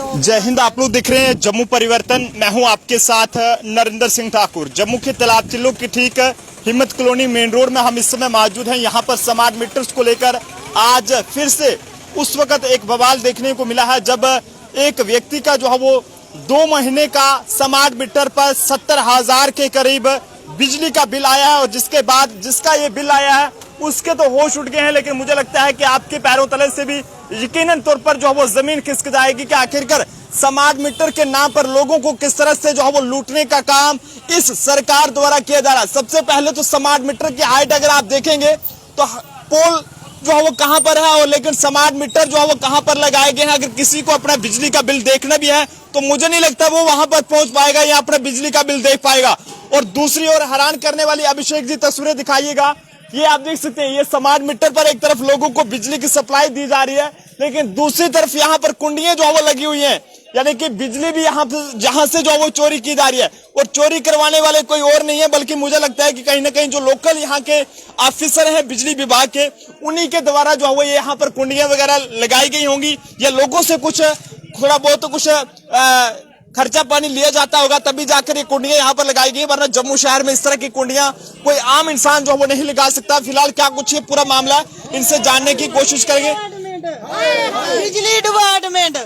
जय हिंद। आप लोग देख रहे हैं जम्मू परिवर्तन। मैं हूं आपके साथ नरेंद्र सिंह ठाकुर। जम्मू के तालाब टिल्लो की ठीक हिम्मत कॉलोनी मेन रोड में हम इस समय मौजूद हैं। यहां पर स्मार्ट मीटर्स को लेकर आज फिर से उस वक्त एक बवाल देखने को मिला है जब एक व्यक्ति का जो है वो 2 महीने का स्मार्ट मीटर पर 70,000 के करीब बिजली का बिल आया है और जिसके बाद जिसका ये बिल आया है उसके तो होश उठ गए हैं। लेकिन मुझे लगता है कि आपके पैरों तले से भी यकीनन तौर पर जो है वो जमीन खिसक जाएगी कि आखिरकार स्मार्ट मीटर के नाम पर लोगों को किस तरह से जो है वो लूटने का काम इस सरकार द्वारा किया जा रहा है। सबसे पहले तो स्मार्ट मीटर की हाइट अगर आप देखेंगे तो पोल जो है वो कहां पर है और लेकिन स्मार्ट मीटर जो है वो कहां पर लगाए गए हैं। अगर किसी को अपना बिजली का बिल देखना भी है तो मुझे नहीं लगता वो वहां पर पहुंच पाएगा या अपना बिजली का बिल देख पाएगा। और दूसरी ओर हैरान करने वाली अभिषेक जी तस्वीरें दिखाइएगा। ये आप देख सकते हैं, ये स्मार्ट मीटर पर एक तरफ लोगों को बिजली की सप्लाई दी जा रही है लेकिन दूसरी तरफ यहाँ पर कुंडियां जो है वो लगी हुई हैं, यानी कि बिजली भी यहाँ पर जहां से जो है वो चोरी की जा रही है। और चोरी करवाने वाले कोई और नहीं है बल्कि मुझे लगता है कि कहीं ना कहीं जो लोकल यहाँ के ऑफिसर हैं बिजली विभाग के, उन्हीं के द्वारा जो है वो यहाँ पर कुंडियां वगैरह लगाई गई होंगी या लोगों से कुछ थोड़ा बहुत कुछ खर्चा पानी लिया जाता होगा तभी जाकर ये कुंडियां यहाँ पर लगाई गई, वरना जम्मू शहर में इस तरह की कुंडियां कोई आम इंसान जो है वो नहीं लगा सकता। फिलहाल क्या कुछ ये पूरा मामला इनसे जानने की कोशिश करेंगे। बिजली डिपार्टमेंट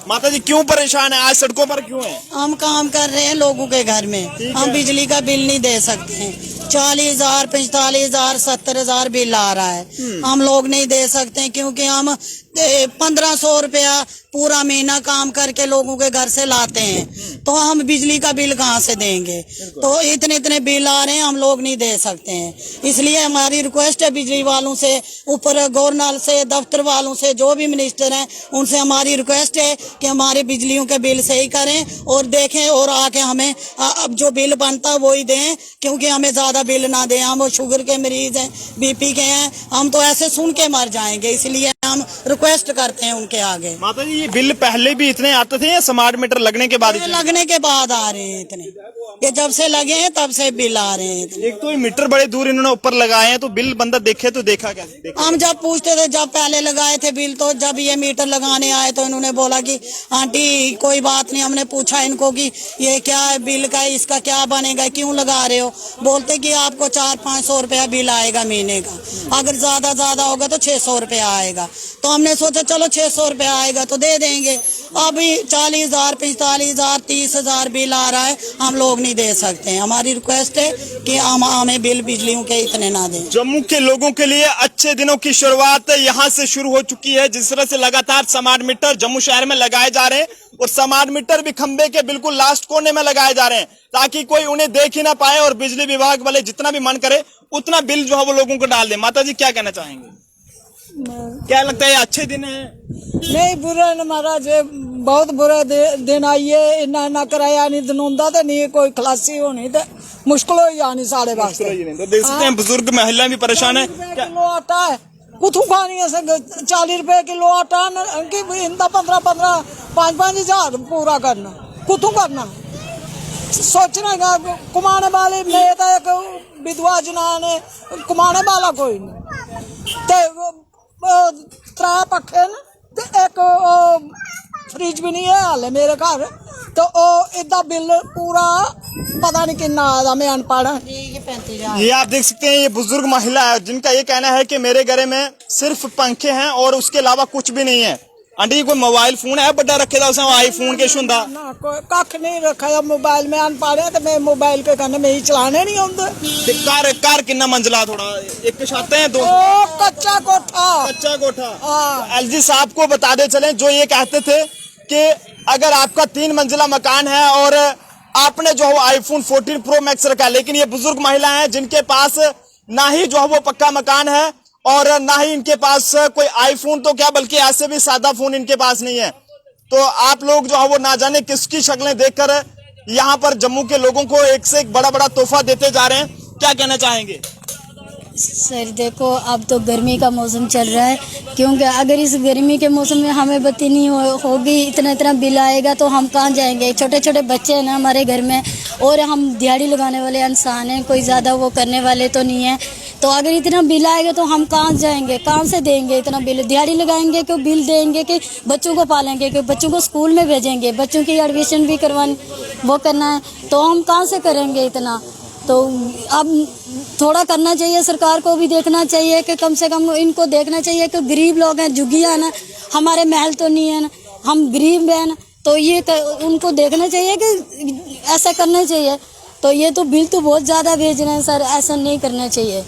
माता जी क्यों परेशान है, आज सड़कों पर क्यों है? हम काम कर रहे हैं लोगों के घर में, हम बिजली का बिल नहीं दे सकते हैं। 40,000, 45,000, 70,000 बिल आ रहा है, हम लोग नहीं दे सकते क्योंकि हम 1,500 रुपया पूरा महीना काम करके लोगों के घर से लाते हैं तो हम बिजली का बिल कहाँ से देंगे। तो इतने इतने बिल आ रहे हैं, हम लोग नहीं दे सकते हैं। इसलिए हमारी रिक्वेस्ट है बिजली वालों से, ऊपर गवर्नर से, दफ्तर वालों से, जो भी मिनिस्टर हैं उनसे हमारी रिक्वेस्ट है कि हमारे बिजलियों के बिल सही करें और देखें और आके हमें अब जो बिल बनता है वही दें क्योंकि हमें ज्यादा बिल ना दें। हम शुगर के मरीज हैं, बीपी के हैं, हम तो ऐसे सुन के मर जाएंगे, इसलिए हम रिक्वेस्ट करते हैं उनके आगे। माता जी ये बिल पहले भी इतने आते थे या स्मार्ट मीटर लगने के बाद? लगने के बाद आ रहे हैं इतने, ये जब से लगे हैं तब से बिल आ रहे हैं इतने। एक तो ये मीटर बड़े दूर इन्होंने ऊपर लगाए हैं तो बिल बंदा देखे तो देखा कैसे? हम जब पूछते थे, जब पहले लगाए थे बिल तो जब ये मीटर लगाने आए तो इन्होंने बोला कि आंटी कोई बात नहीं। हमने पूछा इनको कि ये क्या है बिल का, इसका क्या बनेगा, क्यों लगा रहे हो? बोलते कि आपको 400-500 रुपया बिल आएगा महीने का, अगर ज्यादा होगा तो 600 रुपया आएगा। तो हमने सोचा चलो 600 रुपया आएगा तो दे देंगे। अभी 40,000, 45,000, 30,000 बिल आ रहा है, हम लोग नहीं दे सकते हैं। हमारी रिक्वेस्ट है कि हमें बिल बिजलियों के इतने ना दें। जम्मू के लोगों के लिए अच्छे दिनों की शुरुआत यहाँ से शुरू हो चुकी है। जिस तरह से लगातार स्मार्ट मीटर जम्मू शहर में लगाए जा रहे हैं और स्मार्ट मीटर भी खंबे के बिल्कुल लास्ट कोने में लगाए जा रहे हैं ताकि कोई उन्हें देख ही ना पाए और बिजली विभाग वाले जितना भी मन करे उतना बिल जो है वो लोगों को डाल दे। माता जी क्या कहना चाहेंगे, क्या लगता है अच्छे दिन है? नहीं बुरा न महाराज, बहुत बुरा दिन आइए। इन्ना कराया नहीं दिनोंदा तो नहीं कोई खलासी होनी तो मुश्किल हो जानी साढ़े वास्ते। तो देख सकते हैं बुजुर्ग महिला भी परेशान है। किलो आटा है कुथू खानी है, 40 रुपए किलो आटा इंदा 15-15, 5-5 हजार पूरा करना कुथू करना। सोचना कमाने वाले मैं तो एक विधवा जनान है, कमाने वाला कोई नहीं। 3 पखे न ते एक फ्रिज भी नहीं है हाले मेरे घर तो इदा बिल पूरा पता नहीं कितना आया। मैं अनपढ़। ये आप देख सकते हैं ये बुजुर्ग महिला है जिनका ये कहना है कि मेरे घर में सिर्फ पंखे हैं और उसके अलावा कुछ भी नहीं है। आंटी कोई मोबाइल फोन है बड़ा रखे था आईफोन के शुंदा ना कोई कख नहीं रखा मोबाइल में अनपढ़ है तो मैं मोबाइल के कहने में ही चलाने नहीं आते। कार कितना मंजिला, थोड़ा एक छत है, 2 कच्चा कोठा। एलजी साहब को बता दे चले जो ये कहते थे कि अगर आपका 3 मंजिला मकान है और आपने जो है आईफोन 14 प्रो मैक्स रखा है, लेकिन ये बुजुर्ग महिला है जिनके पास ना ही जो है वो पक्का मकान है और ना ही इनके पास कोई आईफोन तो क्या बल्कि ऐसे भी सादा फोन इनके पास नहीं है। तो आप लोग जो है वो ना जाने किसकी शक्लें देखकर यहाँ पर जम्मू के लोगों को एक से एक बड़ा तोहफा देते जा रहे हैं। क्या कहना चाहेंगे? सर देखो अब तो गर्मी का मौसम चल रहा है, क्योंकि अगर इस गर्मी के मौसम में हमें बत्ती नहीं होगी, इतना बिल आएगा तो हम कहाँ जाएंगे। छोटे छोटे बच्चे हैं ना हमारे घर में और हम दिहाड़ी लगाने वाले इंसान हैं, कोई ज़्यादा वो करने वाले तो नहीं है। तो अगर इतना बिल आएगा तो हम कहाँ जाएंगे, कहाँ से देंगे इतना बिल? दिहाड़ी लगाएंगे कि बिल देंगे कि बच्चों को पालेंगे, कि बच्चों को स्कूल में भेजेंगे, बच्चों की एडमिशन भी करवानी वो करना है, तो हम कहाँ से करेंगे इतना? तो अब थोड़ा करना चाहिए, सरकार को भी देखना चाहिए कि कम से कम इनको देखना चाहिए कि गरीब लोग हैं, झुग्गियाँ ना, हमारे महल तो नहीं है ना, हम गरीब हैं ना, तो ये उनको देखना चाहिए कि ऐसा करना चाहिए। तो ये तो बिल तो बहुत ज़्यादा भेज रहे हैं सर, ऐसा नहीं करना चाहिए।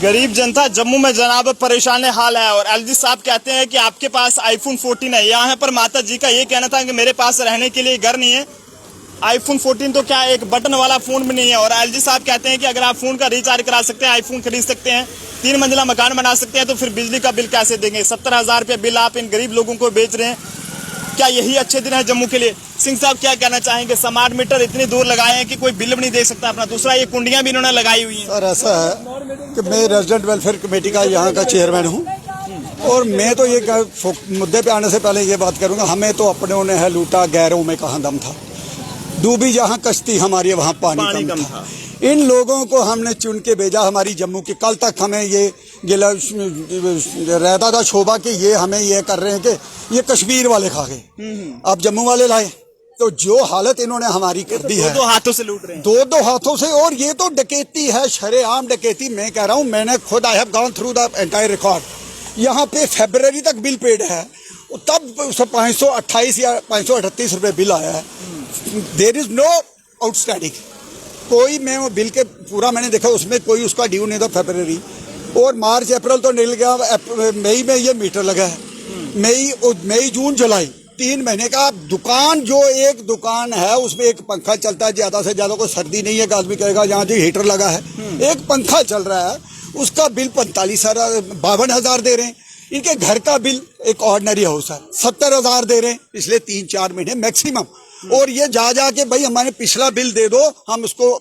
गरीब जनता जम्मू में जनाब परेशान हाल है। और एलजी साहब कहते हैं कि आपके पास आईफोन 14 है। यहाँ पर माता जी का ये कहना था कि मेरे पास रहने के लिए घर नहीं है। आईफोन 14 तो क्या एक बटन वाला फोन भी नहीं है। और एलजी साहब कहते हैं कि अगर आप फोन का रिचार्ज करा सकते हैं, आईफोन खरीद सकते हैं, 3 मंजिला मकान बना सकते हैं, तो फिर बिजली का बिल कैसे देंगे? 70,000 रुपये बिल आप इन गरीब लोगों को बेच रहे हैं। क्या यही अच्छे दिन है जम्मू के लिए? सिंह साहब क्या कहना चाहेंगे? स्मार्ट मीटर इतनी दूर लगाए हैं कि कोई बिल भी नहीं दे सकता अपना। दूसरा ये कुंडियां भी इन्होंने लगाई हुई हैं। सर ऐसा है कि मैं रेजिडेंट वेलफेयर कमेटी का यहाँ का चेयरमैन हूँ, और मैं तो ये मुद्दे पे आने से पहले ये बात करूँगा, हमें तो अपनों ने है लूटा, गैरों में कहाँ दम था। डूबी जहाँ कश्ती हमारी, वहाँ पानी कम था। इन लोगों को हमने चुन के भेजा हमारी जम्मू की। कल तक हमें ये गिला रहता था शोभा कि ये हमें ये कर रहे हैं कि ये कश्मीर वाले खा गए, अब जम्मू वाले लाए। तो जो हालत इन्होंने हमारी कर दी है, दो हाथों से लूट रहे हैं, दो हाथों से। और ये तो डकैती है, शरेआम डकैती। मैं कह रहा हूँ, मैंने खुद I have gone through the entire record. यहाँ पे फरवरी तक बिल पेड है, तब 528 या 538 रुपये बिल आया है। देयर इज नो आउटस्टैंडिंग कोई। मैं वो बिल के पूरा मैंने देखा, उसमें कोई उसका ड्यू नहीं था फरवरी। और मार्च अप्रैल तो निकल गया, मई में ये मीटर लगा है। मई जून जुलाई 3 महीने का। दुकान जो एक दुकान है उसमें एक पंखा चलता है, ज्यादा से ज्यादा, कोई सर्दी नहीं है, आदमी कहेगा यहाँ जो हीटर लगा है, एक पंखा चल रहा है, उसका बिल 52,000 दे रहे हैं। इनके घर का बिल, एक ऑर्डिनरी हाउस है, 70,000 दे रहे हैं पिछले 3-4 महीने मैक्सिमम। और ये जा के भाई हमारे पिछला बिल दे दो, हम इसको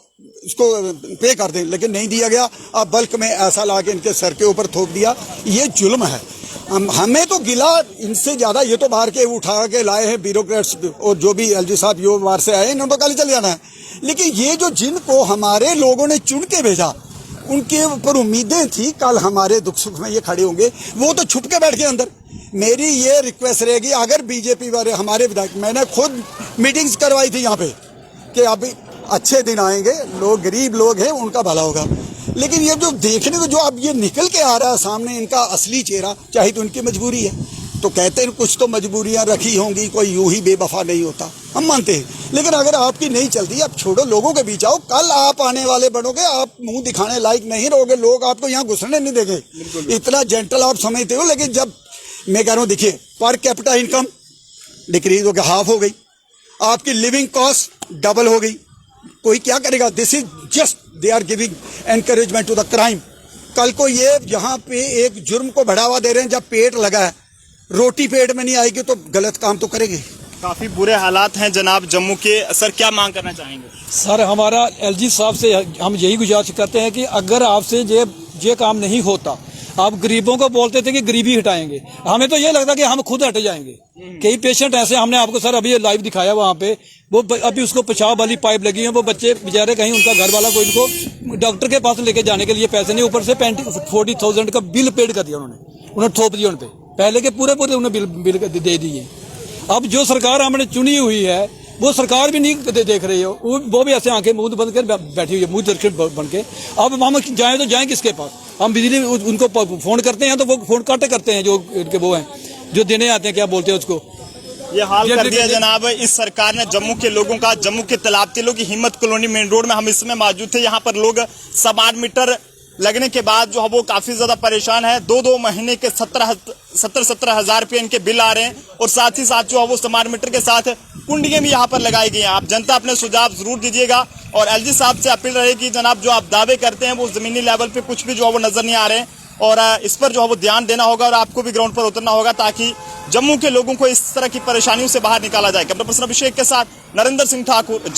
पे कर दें, लेकिन नहीं दिया गया। अब बल्क में ऐसा ला के इनके सर के ऊपर थोप दिया। ये जुल्म है। हमें तो गिला इनसे ज्यादा, ये तो बाहर के उठा के लाए हैं ब्यूरोक्रेट्स, और जो भी एलजी साहब यो बाहर से आए, इन्होंने तो कल चले जाना है। लेकिन ये जो जिनको हमारे लोगों ने चुन के भेजा, उनके ऊपर उम्मीदें थी कल हमारे दुख सुख में ये खड़े होंगे, वो तो छुप के बैठ गए अंदर। मेरी ये रिक्वेस्ट रहेगी, अगर बीजेपी वाले हमारे विधायक, मैंने खुद मीटिंग्स करवाई थी यहाँ पे कि अभी अच्छे दिन आएंगे, लोग गरीब लोग हैं, उनका भला होगा। लेकिन ये जो देखने को जो अब ये निकल के आ रहा है सामने, इनका असली चेहरा, चाहे तो इनकी मजबूरी है, तो कहते हैं कुछ तो मजबूरियां रखी होंगी, कोई यूं ही बेवफा नहीं होता, हम मानते हैं। लेकिन अगर आपकी नहीं चलती, आप छोड़ो, लोगों के बीच आओ। कल आप आने वाले बनोगे, आप मुंह दिखाने लायक नहीं रहोगे, लोग आपको यहाँ घुसने नहीं देंगे। इतना जेंटल आप समझते हो, लेकिन जब मैं कह रहा हूँ, देखिए पर कैपिटा इनकम डिक्रीज हो गई, हाफ हो गई, आपकी लिविंग कॉस्ट डबल हो गई, कोई क्या करेगा? This is just they are giving encouragement to the crime. कल को ये यहाँ पे एक जुर्म को बढ़ावा दे रहे हैं। जब पेट लगा है, रोटी पेट में नहीं आएगी तो गलत काम तो करेंगे। काफी बुरे हालात हैं जनाब जम्मू के। सर क्या मांग करना चाहेंगे? सर हमारा एलजी साहब से हम यही गुजारिश करते हैं कि अगर आपसे ये काम नहीं होता, आप गरीबों को बोलते थे कि गरीबी हटाएंगे, हमें तो ये लगता कि हम खुद हट जाएंगे। कई पेशेंट ऐसे, हमने आपको सर अभी लाइव दिखाया वहाँ पे, वो अभी उसको पेशाब वाली पाइप लगी है, वो बच्चे बेचारे कहीं उनका घर वाला कोई इनको डॉक्टर के पास लेके जाने के लिए पैसे नहीं, ऊपर से 40,000 का बिल पेड कर दिया उन्होंने थोप दिया उन पे, पहले के पूरे उन्हें बिल दे दिए। अब जो सरकार हमने चुनी हुई है, वो सरकार भी नहीं देख रही हो, वो भी ऐसे आंखें मुंह बंद कर बैठी हुई है, मुंह दर्शन बन के। अब हम जाएं तो जाएं किसके पास? हम बिजली उनको फोन करते हैं तो वो फोन काटे करते हैं, जो इनके वो हैं जो देने आते हैं, क्या बोलते हैं उसको। ये हाल कर दिया जनाब इस सरकार ने जम्मू के लोगों का। जम्मू के तालाब तिलों की हिम्मत कॉलोनी मेन रोड में हम इस समय मौजूद थे। यहाँ पर लोग स्मार्ट मीटर लगने के बाद जो है वो काफी ज्यादा परेशान है। 2-2 महीने के 17,000 रुपये इनके बिल आ रहे हैं, और साथ ही साथ जो है वो स्मार्ट मीटर के साथ कुंडियां भी यहाँ पर लगाई गई हैं। आप जनता अपने सुझाव जरूर दीजिएगा, और एलजी साहब से अपील रहेगी जनाब, जो आप दावे करते हैं वो जमीनी लेवल पे कुछ भी जो है वो नजर नहीं आ रहे हैं, और इस पर जो है वो ध्यान देना होगा, और आपको भी ग्राउंड पर उतरना होगा, ताकि जम्मू के लोगों को इस तरह की परेशानियों से बाहर निकाला जाए। कैमरा पर्सन अभिषेक के साथ नरेंद्र सिंह ठाकुर।